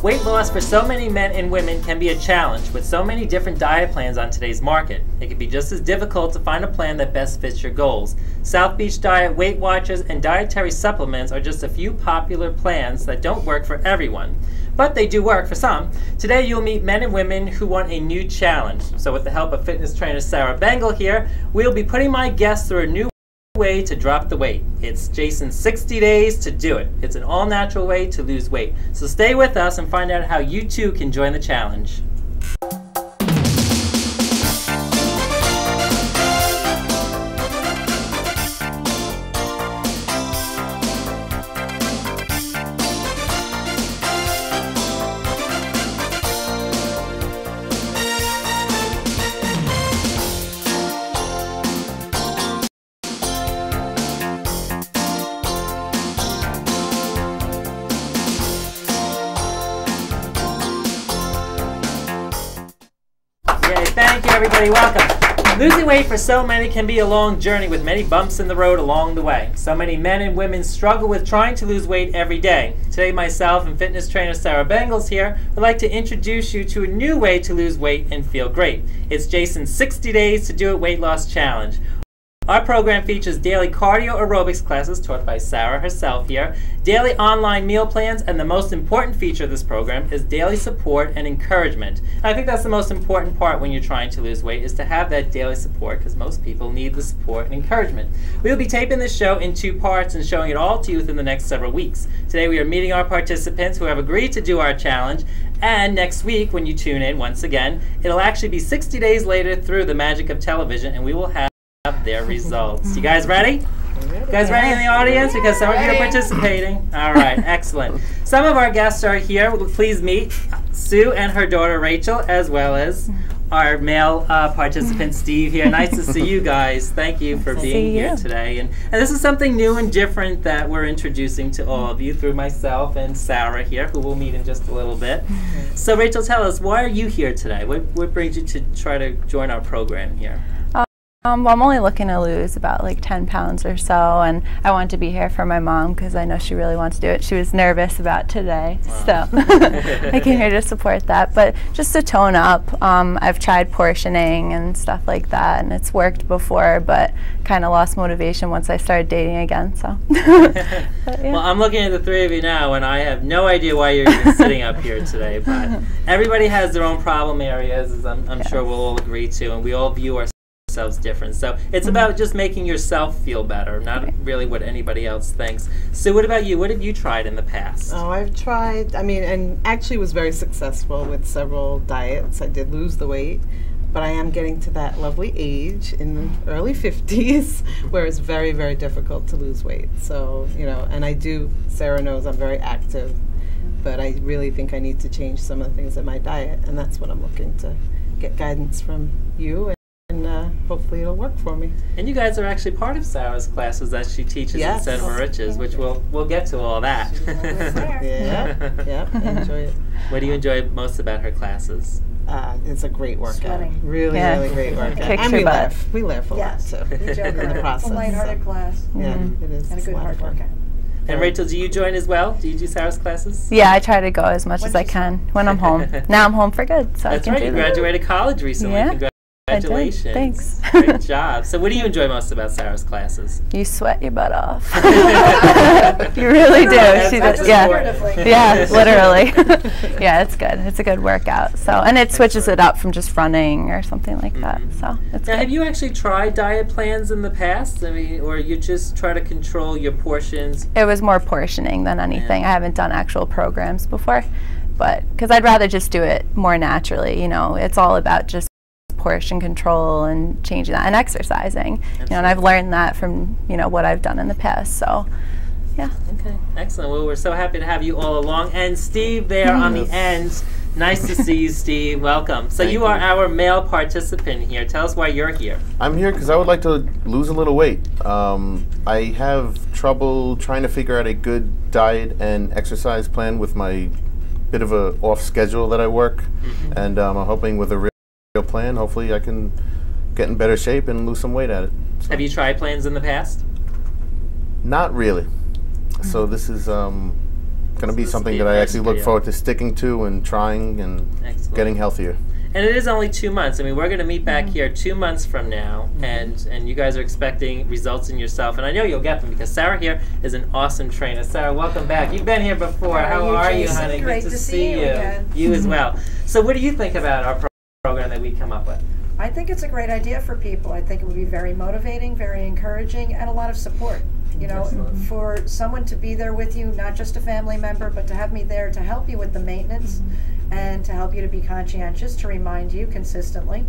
Weight loss for so many men and women can be a challenge with so many different diet plans on today's market. It can be just as difficult to find a plan that best fits your goals. South Beach Diet, Weight Watchers, and dietary supplements are just a few popular plans that don't work for everyone. But they do work for some. Today you'll meet men and women who want a new challenge. So with the help of fitness trainer Sarah Bengal here, we'll be putting my guests through a new way to drop the weight. It's Jason's 60 days to do it. It's an all-natural way to lose weight. So stay with us and find out how you too can join the challenge. Thank you, everybody. Welcome. Losing weight for so many can be a long journey with many bumps in the road along the way. So many men and women struggle with trying to lose weight every day. Today, myself and fitness trainer Sarah Bengals here would like to introduce you to a new way to lose weight and feel great. It's Jason's 60 Days to Do It Weight Loss Challenge. Our program features daily cardio aerobics classes taught by Sarah herself here, daily online meal plans, and the most important feature of this program is daily support and encouragement. And I think that's the most important part when you're trying to lose weight, is to have that daily support, because most people need the support and encouragement. We'll be taping this show in 2 parts and showing it all to you within the next several weeks. Today we are meeting our participants who have agreed to do our challenge, and next week when you tune in once again, it'll actually be 60 days later through the magic of television, and we will have their results. You guys ready? You guys ready in the audience? Because some of you are participating. All right, excellent. Some of our guests are here. Please meet Sue and her daughter Rachel, as well as our male participant Steve here. Nice to see you guys. Thank you for being here today. And this is something new and different that we're introducing to all of you through myself and Sarah here, who we'll meet in just a little bit. So Rachel, tell us, why are you here today? What brings you to try to join our program here? Well, I'm only looking to lose about like 10 pounds or so, and I wanted to be here for my mom because I know she really wants to do it. She was nervous about today, so I came here to support that. But just to tone up, I've tried portioning and stuff like that, and it's worked before, but kind of lost motivation once I started dating again. So. Yeah. Well, I'm looking at the 3 of you now, and I have no idea why you're even sitting up here today, but everybody has their own problem areas, as I'm sure we'll all agree to, and we all view ourselves different. So it's about just making yourself feel better, not really what anybody else thinks. So what about you? What have you tried in the past? Oh, I've tried, and actually was very successful with several diets. I did lose the weight, but I am getting to that lovely age in the early 50s where it's very, very difficult to lose weight. So, and I do, Sarah knows I'm very active, but I really think I need to change some of the things in my diet, and that's what I'm looking to get guidance from you. And hopefully it'll work for me. And you guys are actually part of Sarah's classes that she teaches in Center Riches, which we'll get to all that. Yeah, enjoy it. What do you enjoy most about her classes? It's a great workout. Sweating. Really great workout. And we laugh. We laugh a lot too. We joke in the process. It's a lighthearted class. Yeah, it is. And a good hard workout. And Rachel, do you join as well? Do you do Sarah's classes? Yeah, I try to go as much as I can when I'm home. Now I'm home for good, so That's I can right. do You that. graduated college recently. Yeah. Congratulations. Thanks. Great job. So what do you enjoy most about Sarah's classes? You sweat your butt off. You really do. Yeah, literally. Yeah, it's good. It's a good workout. So, and it switches it up from just running or something like that. So it's now, good. have you actually tried diet plans in the past? Or you just try to control your portions? It was more portioning than anything. I haven't done actual programs before, but because I'd rather just do it more naturally. It's all about just portion control and changing that and exercising. And I've learned that from what I've done in the past. So yeah. Okay, excellent. Well, we're so happy to have you all along. And Steve there on the end. Nice to see you, Steve. Welcome. So you are our male participant here. Tell us why you're here. I'm here because I would like to lose a little weight. I have trouble trying to figure out a good diet and exercise plan with my bit of a off schedule that I work, and I'm hoping with a real plan, hopefully I can get in better shape and lose some weight at it. So. Have you tried plans in the past? Not really. So this is going to be This will something be that I nice actually for look you. forward to sticking to and trying and Excellent. getting healthier. And it is only 2 months. I mean, we're going to meet back here 2 months from now, and you guys are expecting results in yourself. And I know you'll get them because Sarah here is an awesome trainer. Sarah, welcome back. You've been here before. How are you, Jason? honey? Great Good to see you again. You as well. So what do you think about our program that we come up with? I think it's a great idea for people. I think it would be very motivating, very encouraging, and a lot of support. You know, Excellent. for someone to be there with you, not just a family member, but to have me there to help you with the maintenance and to help you to be conscientious, to remind you consistently.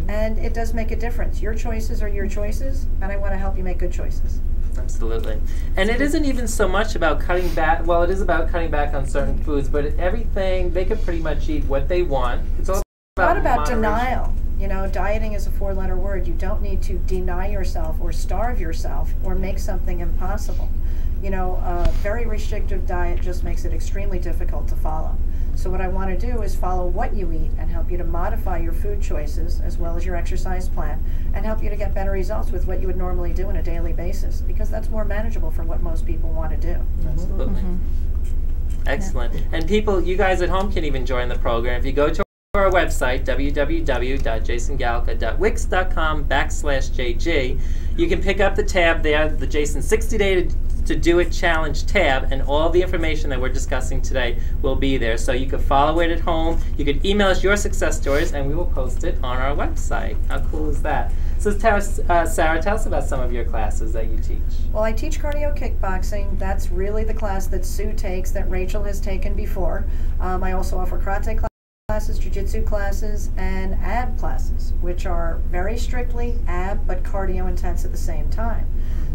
And it does make a difference. Your choices are your choices, and I want to help you make good choices. Absolutely. And it isn't even so much about cutting back. Well, it is about cutting back on certain foods, but everything, they can pretty much eat what they want. It's all Not about moderation. denial. You know, dieting is a 4-letter word. You don't need to deny yourself or starve yourself or make something impossible. You know, a very restrictive diet just makes it extremely difficult to follow. So what I want to do is follow what you eat and help you to modify your food choices as well as your exercise plan and help you to get better results with what you would normally do on a daily basis, because that's more manageable for what most people want to do. Absolutely. Excellent. And people, you guys at home can even join the program. If you go to our website, www.jasongalka.wix.com/JG, you can pick up the tab there, the Jason 60 Day to Do It Challenge tab, and all the information that we're discussing today will be there. So you can follow it at home. You can email us your success stories, and we will post it on our website. How cool is that? So Sarah, tell us about some of your classes that you teach. Well, I teach cardio kickboxing. That's really the class that Sue takes, that Rachel has taken before. I also offer karate classes, jiu-jitsu classes, and ab classes, which are very strictly ab but cardio intense at the same time.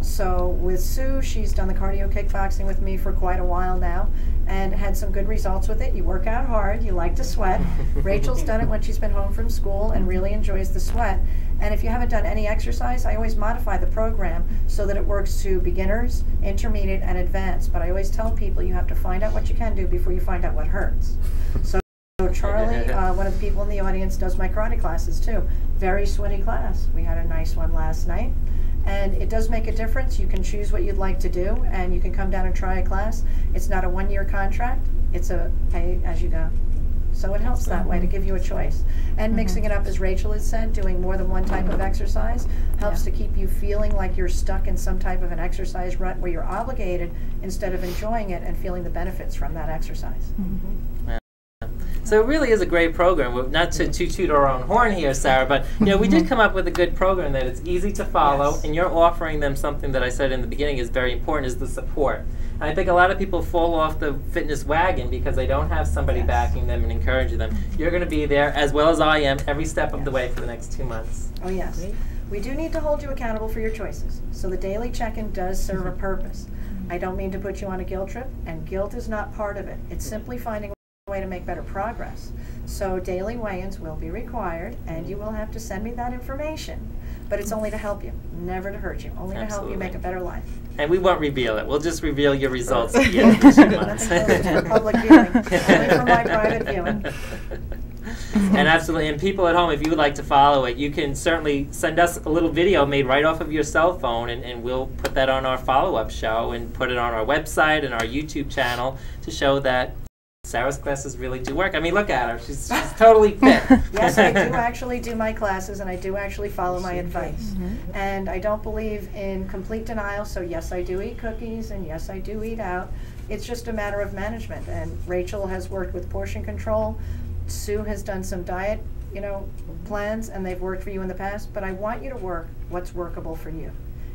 So with Sue, she's done the cardio kickboxing with me for quite a while now and had some good results with it. You work out hard, you like to sweat. Rachel's done it when she's been home from school and really enjoys the sweat. And if you haven't done any exercise, I always modify the program so that it works to beginners, intermediate, and advanced. But I always tell people you have to find out what you can do before you find out what hurts. So Charlie, one of the people in the audience, does my karate classes too. Very sweaty class. We had a nice one last night. And it does make a difference. You can choose what you'd like to do, and you can come down and try a class. It's not a 1-year contract. It's a pay as you go. So it helps that way to give you a choice. And mixing it up, as Rachel has said, doing more than one type of exercise helps to keep you feeling like you're stuck in some type of an exercise rut where you're obligated instead of enjoying it and feeling the benefits from that exercise. So it really is a great program. Not to toot our own horn here, Sarah, but you know, we did come up with a good program that it's easy to follow, and you're offering them something that I said in the beginning is very important, is the support. And I think a lot of people fall off the fitness wagon because they don't have somebody backing them and encouraging them. You're going to be there, as well as I am, every step of the way for the next 2 months. Oh yes. We do need to hold you accountable for your choices. So the daily check-in does serve a purpose. I don't mean to put you on a guilt trip, and guilt is not part of it. It's simply finding a way to make better progress. So daily weigh-ins will be required, and you will have to send me that information. But it's only to help you, never to hurt you, only to help you make a better life. And we won't reveal it. We'll just reveal your results at the end of the 2 months. Nothing goes for public viewing, only for my private viewing. And absolutely, and people at home, if you would like to follow it, you can certainly send us a little video made right off of your cell phone, and we'll put that on our follow-up show and put it on our website and our YouTube channel to show that Sarah's classes really do work. I mean, look at her. She's totally fit. Yes, I do actually do my classes, and I do actually follow my advice. And I don't believe in complete denial, so yes, I do eat cookies, and yes, I do eat out. It's just a matter of management, and Rachel has worked with portion control. Sue has done some diet, plans, and they've worked for you in the past, but I want you to work what's workable for you.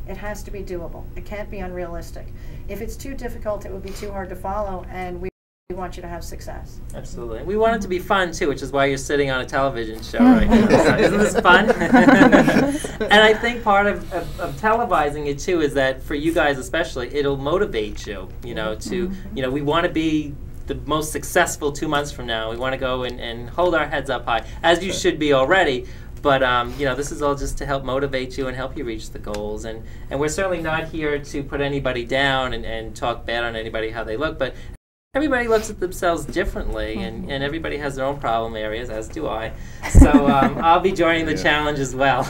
It has to be doable. It can't be unrealistic. If it's too difficult, it would be too hard to follow, and we want you to have success. Absolutely. We want it to be fun, too, which is why you're sitting on a television show right now. So isn't this fun? And I think part of televising it, too, is that for you guys especially, it'll motivate you, we want to be the most successful 2 months from now. We want to go and hold our heads up high, as you should be already. But, this is all just to help motivate you and help you reach the goals. And we're certainly not here to put anybody down and talk bad on anybody, how they look. But everybody looks at themselves differently, and everybody has their own problem areas, as do I. So I'll be joining the challenge as well.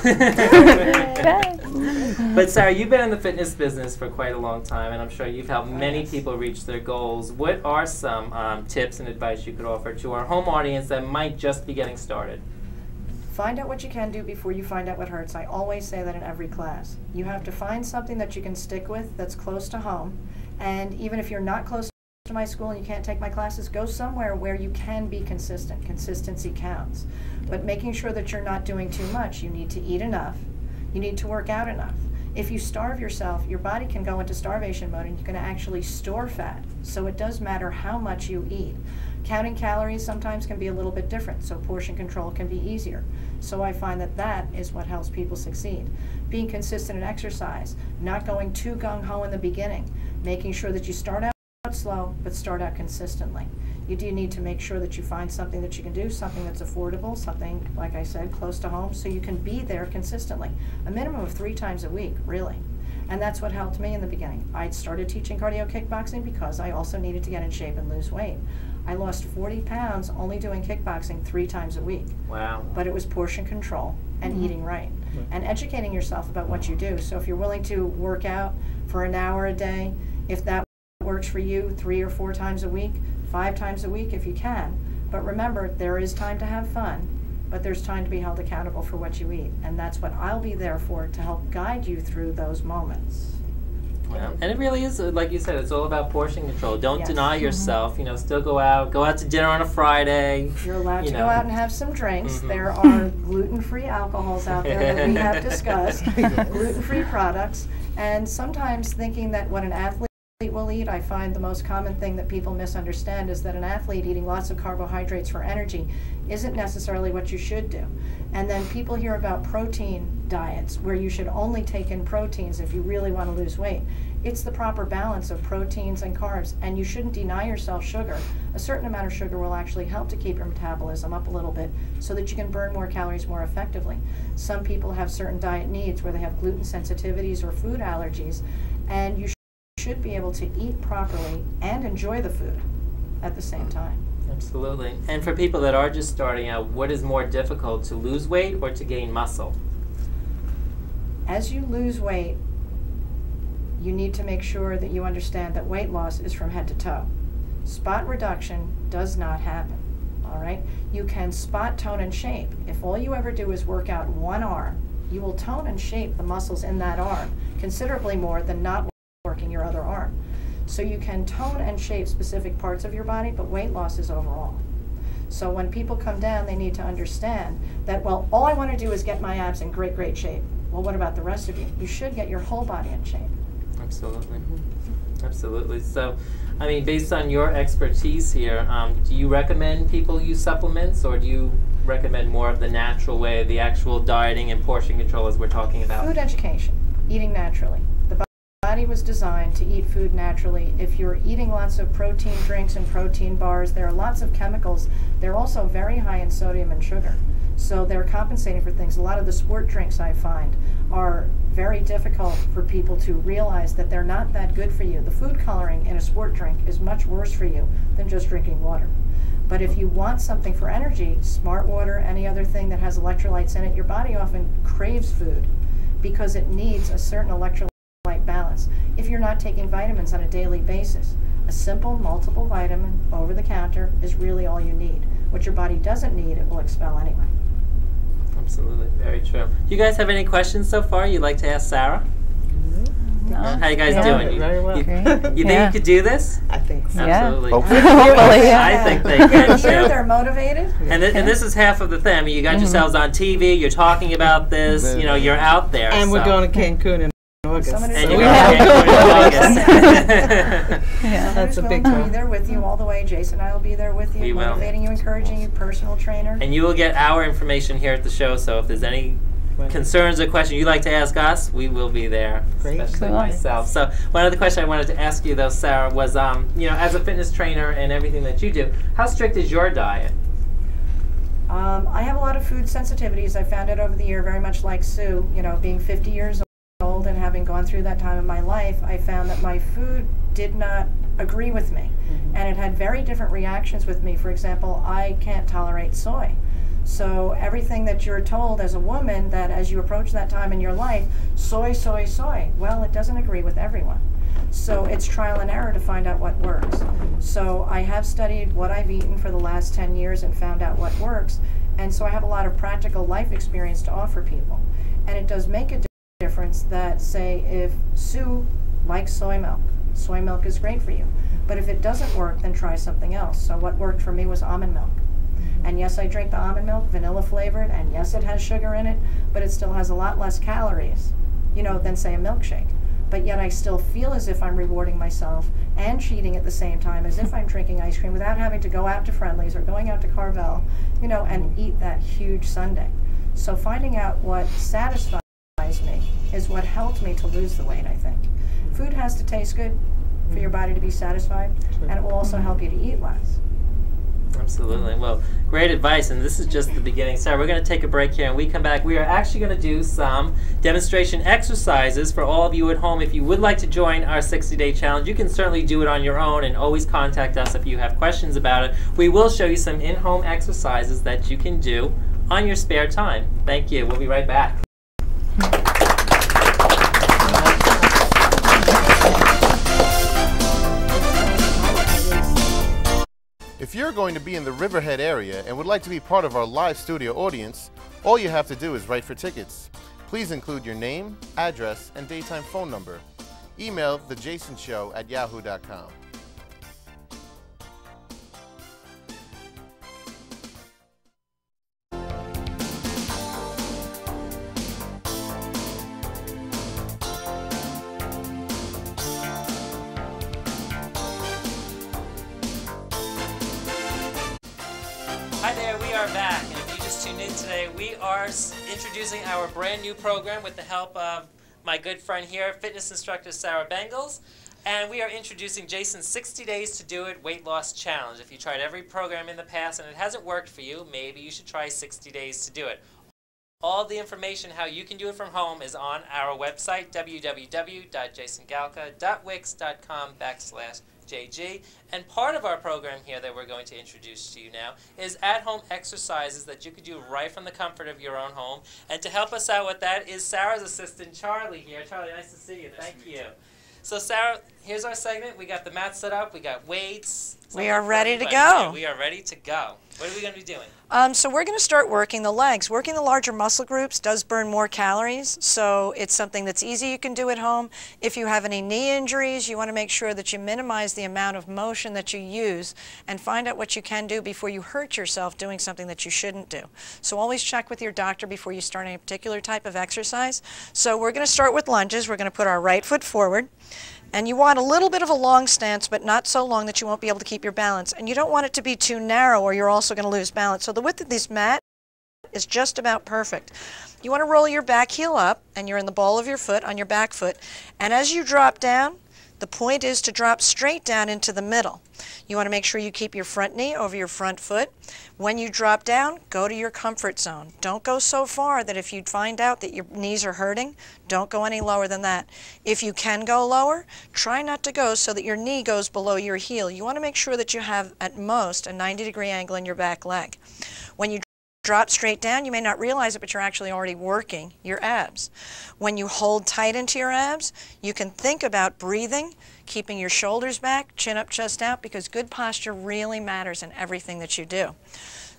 But Sarah, you've been in the fitness business for quite a long time, and I'm sure you've helped many people reach their goals. What are some tips and advice you could offer to our home audience that might just be getting started? Find out what you can do before you find out what hurts. I always say that in every class. You have to find something that you can stick with that's close to home, and even if you're not close to my school and you can't take my classes, go somewhere where you can be consistent. Consistency counts. But making sure that you're not doing too much. You need to eat enough. You need to work out enough. If you starve yourself, your body can go into starvation mode and you can actually store fat. So it does matter how much you eat. Counting calories sometimes can be a little bit different, so portion control can be easier. So I find that that is what helps people succeed. Being consistent in exercise, not going too gung-ho in the beginning, making sure that you start out slow, but start out consistently. You do need to make sure that you find something that you can do, something that's affordable, something, like I said, close to home, so you can be there consistently. A minimum of 3 times a week, really. And that's what helped me in the beginning. I started teaching cardio kickboxing because I also needed to get in shape and lose weight. I lost 40 pounds only doing kickboxing 3 times a week. Wow. But it was portion control and eating right. And educating yourself about what you do. So if you're willing to work out for an hour a day, if that works for you 3 or 4 times a week, 5 times a week if you can. But remember, there is time to have fun, but there's time to be held accountable for what you eat. And that's what I'll be there for, to help guide you through those moments. Yeah. And it really is, like you said, it's all about portion control. Don't Yes. deny yourself. You know, still go out to dinner on a Friday. You're allowed to know. go out and have some drinks. There are gluten-free alcohols out there that we have discussed, gluten-free products, and sometimes thinking that what an athlete will eat, I find the most common thing that people misunderstand is that an athlete eating lots of carbohydrates for energy isn't necessarily what you should do. And then people hear about protein diets where you should only take in proteins if you really want to lose weight. It's the proper balance of proteins and carbs, and you shouldn't deny yourself sugar. A certain amount of sugar will actually help to keep your metabolism up a little bit so that you can burn more calories more effectively. Some people have certain diet needs where they have gluten sensitivities or food allergies, and you should be able to eat properly and enjoy the food at the same time. Absolutely. And for people that are just starting out, what is more difficult, to lose weight or to gain muscle? As you lose weight, you need to make sure that you understand that weight loss is from head to toe. Spot reduction does not happen, all right? You can spot, tone, and shape. If all you ever do is work out one arm, you will tone and shape the muscles in that arm considerably more than not working your other arm. So you can tone and shape specific parts of your body, but weight loss is overall. So when people come down, they need to understand that, well, all I want to do is get my abs in great, great shape. Well, what about the rest of you? You should get your whole body in shape. Absolutely. Absolutely. So, I mean, based on your expertise here, do you recommend people use supplements, or do you recommend more of the natural way, the actual dieting and portion control as we're talking about? Food education, eating naturally. The body was designed to eat food naturally. If you're eating lots of protein drinks and protein bars, there are lots of chemicals. They're also very high in sodium and sugar. So they're compensating for things. A lot of the sport drinks, I find, are very difficult for people to realize that they're not that good for you. The food coloring in a sport drink is much worse for you than just drinking water. But if you want something for energy, smart water, any other thing that has electrolytes in it, your body often craves food because it needs a certain electrolyte balance. If you're not taking vitamins on a daily basis, a simple multiple vitamin over the counter is really all you need. What your body doesn't need, it will expel anyway. Absolutely, very true. Do you guys have any questions so far you'd like to ask Sarah? No. How you guys Yeah, doing? very well. You Great. think Yeah. you could do this? I think so. Yeah. Absolutely. Hopefully. Hopefully, yeah. I think they can Here too. they're motivated. And this is half of the thing. I mean, you got yourselves on TV. You're talking about this. You know, you're out there. And we're so. going to Cancun in August. Someone is And so you're we going have- to August. Yeah. That's a Who's big willing to goal. be there with you all the way. Jason and I will be there with you, We will. motivating you, encouraging you, personal trainer. And you will get our information here at the show. So if there's any concerns or questions you'd like to ask us, we will be there, Great. especially Cool. myself. So one other question I wanted to ask you, though, Sarah, was, you know, as a fitness trainer and everything that you do, how strict is your diet? I have a lot of food sensitivities. I found out over the year, very much like Sue, you know, being 50 years old and having gone through that time in my life, I found that my food did not agree with me. And it had very different reactions with me. For example, I can't tolerate soy. So everything that you're told as a woman, that as you approach that time in your life, soy, soy, soy, well, it doesn't agree with everyone. So it's trial and error to find out what works. So I have studied what I've eaten for the last 10 years and found out what works. And so I have a lot of practical life experience to offer people. And it does make a difference that, say, if Sue likes soy milk is great for you. But if it doesn't work, then try something else. So what worked for me was almond milk. And yes, I drink the almond milk, vanilla flavored, and yes, it has sugar in it, but it still has a lot less calories, you know, than say a milkshake. But yet I still feel as if I'm rewarding myself and cheating at the same time, as if I'm drinking ice cream without having to go out to Friendly's or going out to Carvel, you know, and eat that huge sundae. So finding out what satisfies me is what helped me to lose the weight, I think. Food has to taste good for your body to be satisfied, and it will also help you to eat less. Absolutely. Well, great advice, and this is just the beginning. Sarah, we're going to take a break here, and we come back. We are actually going to do some demonstration exercises for all of you at home. If you would like to join our 60-day challenge, you can certainly do it on your own, and always contact us if you have questions about it. We will show you some in-home exercises that you can do on your spare time. Thank you. We'll be right back. If you're going to be in the Riverhead area and would like to be part of our live studio audience, all you have to do is write for tickets. Please include your name, address, and daytime phone number. Email thejasonshow@yahoo.com. Hi there, we are back, and if you just tuned in today, we are introducing our brand new program with the help of my good friend here, fitness instructor Sarah Bengals, and we are introducing Jason's 60 Days to Do It Weight Loss Challenge. If you tried every program in the past and it hasn't worked for you, maybe you should try 60 Days to Do It. All the information how you can do it from home is on our website, www.jasongalka.wix.com/JG. And part of our program here that we're going to introduce to you now is at-home exercises that you could do right from the comfort of your own home. And to help us out with that is Sarah's assistant, Charlie, here. Charlie, nice to see you. Thank you. So Sarah, here's our segment. We got the mat set up. We got weights. We are ready to go. We are ready to go. What are we going to be doing? So we're going to start working the legs. Working the larger muscle groups does burn more calories, so it's something that's easy you can do at home. If you have any knee injuries, you want to make sure that you minimize the amount of motion that you use and find out what you can do before you hurt yourself doing something that you shouldn't do. So always check with your doctor before you start any particular type of exercise. So we're going to start with lunges. We're going to put our right foot forward. And you want a little bit of a long stance, but not so long that you won't be able to keep your balance. And you don't want it to be too narrow or you're also going to lose balance. So the width of this mat is just about perfect. You want to roll your back heel up, and you're in the ball of your foot on your back foot. And as you drop down, the point is to drop straight down into the middle. You want to make sure you keep your front knee over your front foot. When you drop down, go to your comfort zone. Don't go so far that if you find out that your knees are hurting, don't go any lower than that. If you can go lower, try not to go so that your knee goes below your heel. You want to make sure that you have at most a 90-degree angle in your back leg. When you drop straight down, you may not realize it, but you're actually already working your abs. When you hold tight into your abs, you can think about breathing, keeping your shoulders back, chin up, chest out, because good posture really matters in everything that you do.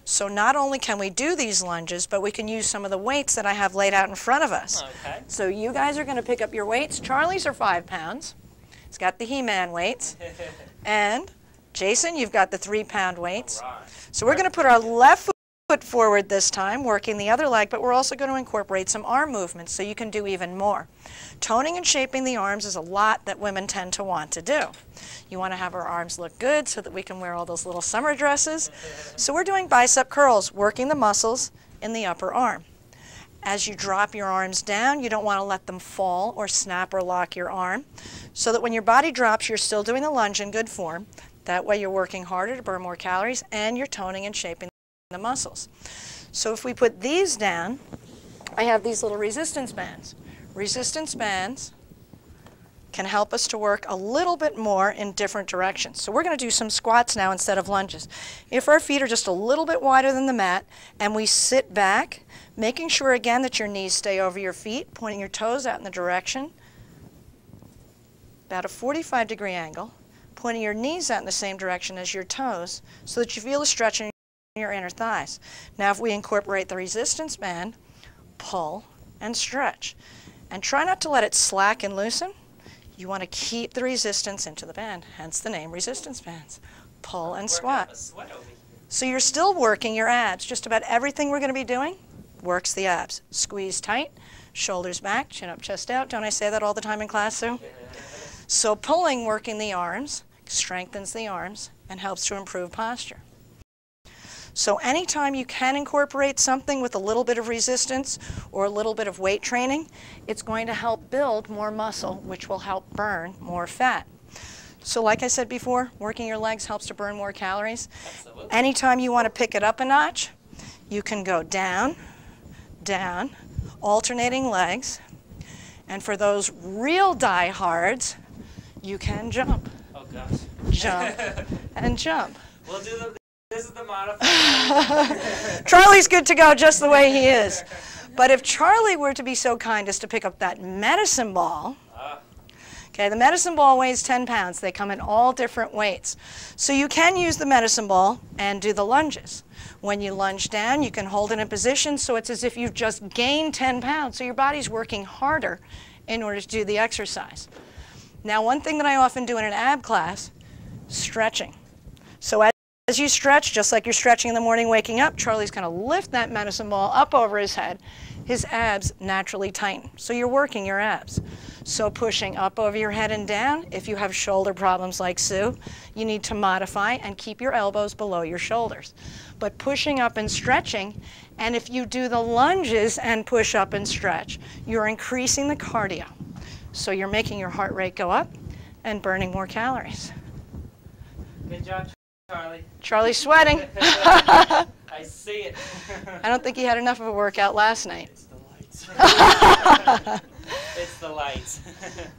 So not only can we do these lunges, but we can use some of the weights that I have laid out in front of us. Okay. So you guys are going to pick up your weights. Charlie's are 5 pounds. He's got the He-Man weights. And Jason, you've got the 3-pound weights. All right. So we're going to put our left foot forward this time, working the other leg, but we're also going to incorporate some arm movements so you can do even more. Toning and shaping the arms is a lot that women tend to want to do. You want to have our arms look good so that we can wear all those little summer dresses. So we're doing bicep curls, working the muscles in the upper arm. As you drop your arms down, you don't want to let them fall or snap or lock your arm, so that when your body drops, you're still doing the lunge in good form. That way you're working harder to burn more calories and you're toning and shaping the muscles. So if we put these down, I have these little resistance bands. Resistance bands can help us to work a little bit more in different directions. So we're going to do some squats now instead of lunges. If our feet are just a little bit wider than the mat and we sit back, making sure again that your knees stay over your feet, pointing your toes out in the direction, about a 45-degree angle, pointing your knees out in the same direction as your toes so that you feel a stretch in your inner thighs. Now if we incorporate the resistance band, pull and stretch. And try not to let it slack and loosen. You want to keep the resistance into the band, hence the name resistance bands. Pull and squat. So you're still working your abs. Just about everything we're going to be doing works the abs. Squeeze tight, shoulders back, chin up, chest out. Don't I say that all the time in class, Sue? So pulling, working the arms, strengthens the arms and helps to improve posture. So anytime you can incorporate something with a little bit of resistance or a little bit of weight training, it's going to help build more muscle, which will help burn more fat. So like I said before, working your legs helps to burn more calories. Absolutely. Anytime you want to pick it up a notch, you can go down, down, alternating legs. And for those real diehards, you can jump. Oh gosh. Jump and jump. We'll do this is the modified. Charlie's good to go just the way he is. But if Charlie were to be so kind as to pick up that medicine ball, okay, the medicine ball weighs 10 pounds. They come in all different weights. So you can use the medicine ball and do the lunges. When you lunge down, you can hold it in position so it's as if you've just gained 10 pounds. So your body's working harder in order to do the exercise. Now, one thing that I often do in an ab class, stretching. So as you stretch, just like you're stretching in the morning waking up, Charlie's going to lift that medicine ball up over his head. His abs naturally tighten. So you're working your abs. So pushing up over your head and down, if you have shoulder problems like Sue, you need to modify and keep your elbows below your shoulders. But pushing up and stretching, and if you do the lunges and push up and stretch, you're increasing the cardio. So you're making your heart rate go up and burning more calories. Good job, Charlie. Charlie's sweating. I see it. I don't think he had enough of a workout last night. It's the lights. It's the lights.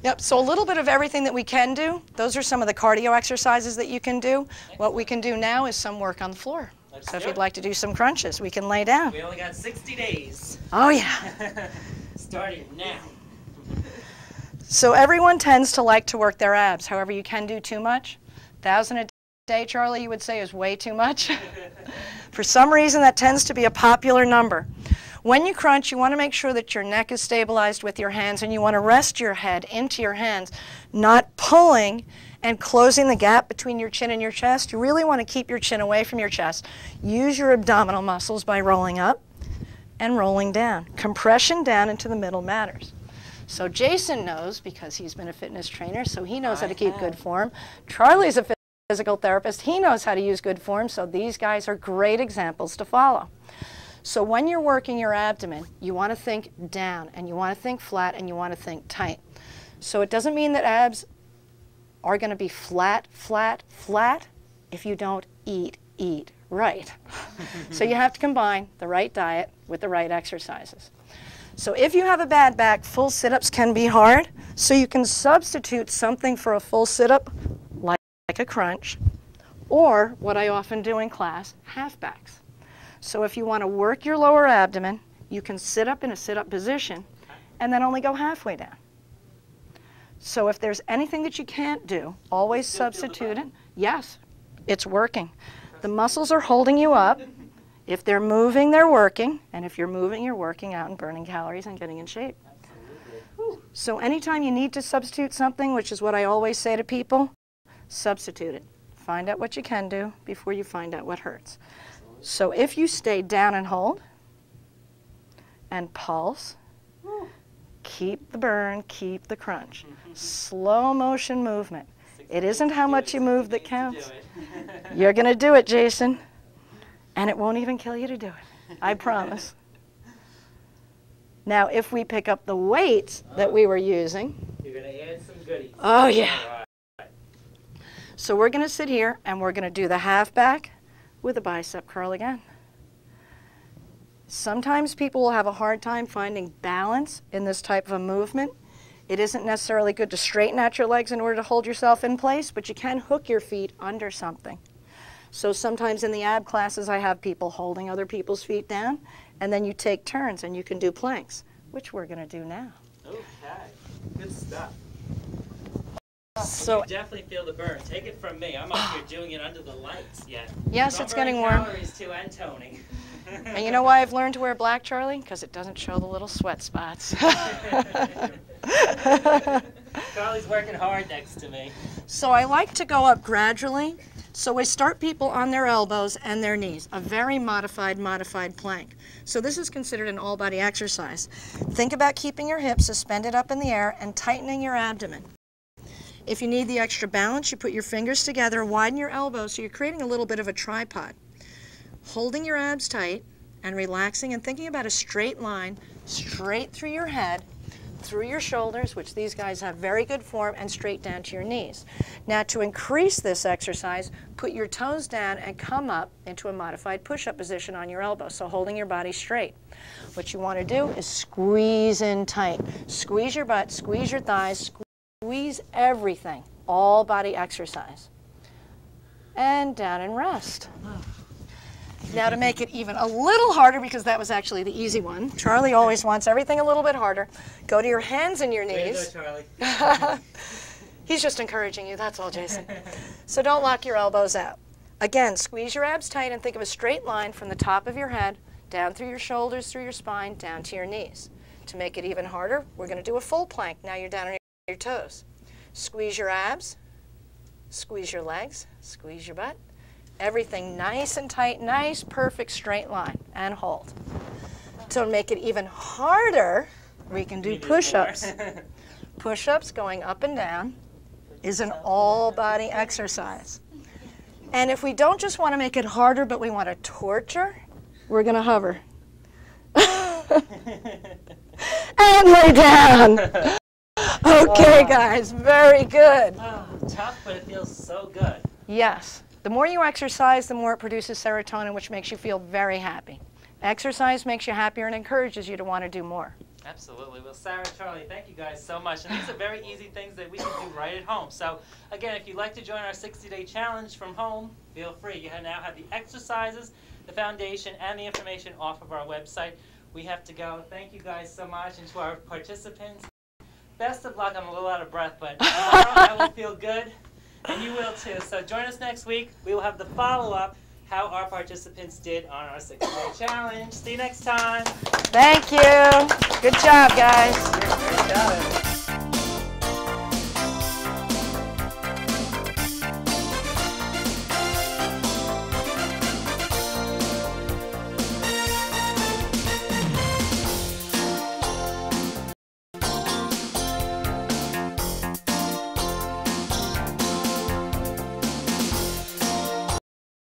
Yep, so a little bit of everything that we can do. Those are some of the cardio exercises that you can do. What we can do now is some work on the floor. So if you'd like to do some crunches, we can lay down. We only got 60 days. Oh, yeah. Starting now. So everyone tends to like to work their abs. However, you can do too much. 1,000 a day, Charlie, you would say is way too much. For some reason, that tends to be a popular number. When you crunch, you want to make sure that your neck is stabilized with your hands, and you want to rest your head into your hands, not pulling and closing the gap between your chin and your chest. You really want to keep your chin away from your chest. Use your abdominal muscles by rolling up and rolling down. Compression down into the middle matters. So Jason knows, because he's been a fitness trainer, so he knows how to keep good form. Charlie's a physical therapist. He knows how to use good form, so these guys are great examples to follow. So when you're working your abdomen, you want to think down, and you want to think flat, and you want to think tight. So it doesn't mean that abs are going to be flat, flat, flat if you don't eat right. So you have to combine the right diet with the right exercises. So if you have a bad back, full sit-ups can be hard. So you can substitute something for a full sit-up, like a crunch, or what I often do in class, half backs. So if you want to work your lower abdomen, you can sit up in a sit-up position and then only go halfway down. So if there's anything that you can't do, always substitute it. Yes, it's working. The muscles are holding you up. If they're moving, they're working. And if you're moving, you're working out and burning calories and getting in shape. Absolutely. So anytime you need to substitute something, which is what I always say to people, substitute it. Find out what you can do before you find out what hurts. So if you stay down and hold and pulse, keep the burn, keep the crunch. Slow motion movement. It isn't how much you move that counts. You're going to do it, Jason. And it won't even kill you to do it. I promise. Now, if we pick up the weights that we were using. You're going to add some goodies. Oh, yeah. So we're going to sit here and we're going to do the half back with a bicep curl again. Sometimes people will have a hard time finding balance in this type of a movement. It isn't necessarily good to straighten out your legs in order to hold yourself in place, but you can hook your feet under something. So sometimes in the ab classes, I have people holding other people's feet down, and then you take turns and you can do planks, which we're going to do now. Okay, good stuff. So you definitely feel the burn. Take it from me. I'm up here doing it under the lights yet. Yes, it's getting warm. Calories too, and toning. And you know why I've learned to wear black, Charlie? Because it doesn't show the little sweat spots. Charlie's working hard next to me. So I like to go up gradually. So I start people on their elbows and their knees, a very modified plank. So this is considered an all-body exercise. Think about keeping your hips suspended up in the air and tightening your abdomen. If you need the extra balance, you put your fingers together, widen your elbows, so you're creating a little bit of a tripod. Holding your abs tight and relaxing and thinking about a straight line straight through your head, through your shoulders, which these guys have very good form, and straight down to your knees. Now to increase this exercise, put your toes down and come up into a modified push-up position on your elbow, so holding your body straight. What you want to do is squeeze in tight. Squeeze your butt, squeeze your thighs, squeeze everything, all body exercise. And down and rest. Now to make it even a little harder, because that was actually the easy one. Charlie always wants everything a little bit harder. Go to your hands and your knees. Way to go, Charlie. He's just encouraging you, that's all, Jason. So don't lock your elbows out. Again, squeeze your abs tight and think of a straight line from the top of your head, down through your shoulders, through your spine, down to your knees. To make it even harder, we're going to do a full plank. Now you're down on your toes. Squeeze your abs, squeeze your legs, squeeze your butt. Everything nice and tight, nice, perfect straight line, and hold. To make it even harder, we can do push-ups. Push-ups going up and down is an all-body exercise. And if we don't just want to make it harder, but we want to torture, we're going to hover. And lay down. Okay, guys, very good. Oh, tough, but it feels so good. Yes. The more you exercise, the more it produces serotonin, which makes you feel very happy. Exercise makes you happier and encourages you to want to do more. Absolutely. Well, Sarah, Charlie, thank you guys so much. And these are very easy things that we can do right at home. So, again, if you'd like to join our 60-day challenge from home, feel free. You now have the exercises, the foundation, and the information off of our website. We have to go. Thank you guys so much. And to our participants, best of luck. I'm a little out of breath, but tomorrow I will feel good. And you will too. So join us next week. We will have the follow-up, how our participants did on our 60-day challenge. See you next time. Thank you. Good job, guys. Good job.